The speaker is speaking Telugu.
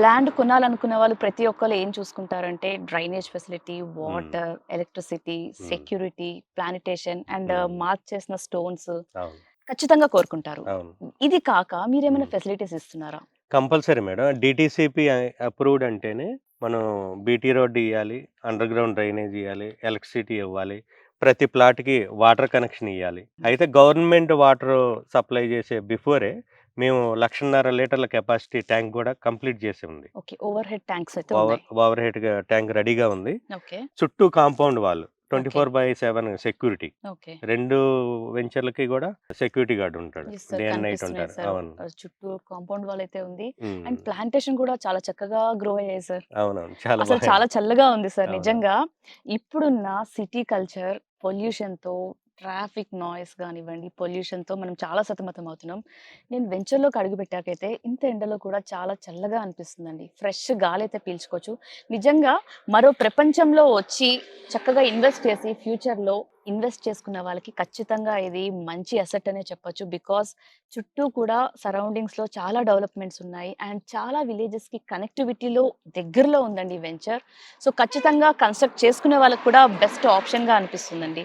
ల్యాండ్ కొనాలనుకునే వాళ్ళు ప్రతి ఒక్కళ్ళు ఏం చూసుకుంటారంటే డ్రైనేజ్ ఫెసిలిటీ, హ్మ్. వాటర్, ఎలక్ట్రిసిటీ, హ్మ్. సెక్యూరిటీ, ప్లానిటేషన్ అండ్ హ్మ్. మార్క్ చేసిన స్టోన్స్ అవును. ఖచ్చితంగా కోరుకుంటారు. అవును. ఇది కాక మీరేమైనా హ్మ్. ఫెసిలిటీస్ ఇస్తున్నారా? Compulsory madam. డీటీసీపీ అప్రూవ్డ్ అంటేనే మనం బీటీ రోడ్ ఇయ్యాలి, అండర్‌గ్రౌండ్ డ్రైనేజ్ ఇయ్యాలి, ఎలక్ట్రిసిటీ ఇవ్వాలి. ప్రతి ప్లాట్‌కి వాటర్ కనెక్షన్ ఇయ్యాలి. అయితే గవర్నమెంట్ వాటరు సప్లై చేసే బిఫోరే మేము 1,50,000 లీటర్ల కెపాసిటీ ట్యాంక్ గూడా కంప్లీట్ చేసి ఉంది. ఓకే. ఓవర్ హెడ్ ట్యాంక్స్ అయితే ఓవర్ ఉన్నాయి. ఓవర్ హెడ్‌గా ట్యాంక్ రెడీగా ఉంది. ఓకే. చుట్టూ compound wall okay. 24/7 security. Okay. 2 వెంచర్‌లకి గూడా సెక్యూరిటీ గార్డ్ ఉంటాడు. Yes sir. Day and night కనిపిస్తున్నాయి ఉంటారు. సార్. అవును. చుట్టూ కాంపౌండ్ వాల్ అయితే ఉంది. అండ్ హ్మ్. ప్లాంటేషన్ కూడా చాలా చక్కగా గ్రో అయ్యాయి సార్. అవునవును. చాలా అసలు బాగా చాలా చల్లగా ఉంది సార్ అవునవును. నిజంగా. ఇప్పుడున్న సిటీ కల్చర్, పొల్యూషన్‌తో, ట్రాఫిక్ నాయిస్ గానివ్వండి, పొల్యూషన్‌తో మనం చాలా సతమతమవుతున్నాం. నేను వెంచర్‌లోకి అడుగుపెట్టాకైతే ఇంత ఎండలో కూడా చాలా చల్లగా అనిపిస్తుందండి. ఫ్రెష్ గాలైతే పీల్చుకోవచ్చు. నిజంగా మరో ప్రపంచంలో వచ్చి చక్కగా ఇన్వెస్ట్ చేసి ఫ్యూచర్‌లో ఇన్వెస్ట్ చేసుకున్న వాళ్ళకి ఖచ్చితంగా ఇది మంచి అసెట్ అనే చెప్పొచ్చు. బికాజ్ చుట్టూ కూడా సరౌండింగ్స్‌లో చాలా డెవలప్‌మెంట్స్ ఉన్నాయి. అండ్ చాలా విలేజెస్‌కి కనెక్టివిటీలో దగ్గరలో ఉందండి ఈ వెంచర్. సో, ఖచ్చితంగా కన్స్ట్రక్ట్ చేసుకునే వాళ్ళకి కూడా బెస్ట్ ఆప్షన్‌గా అనిపిస్తుందండి.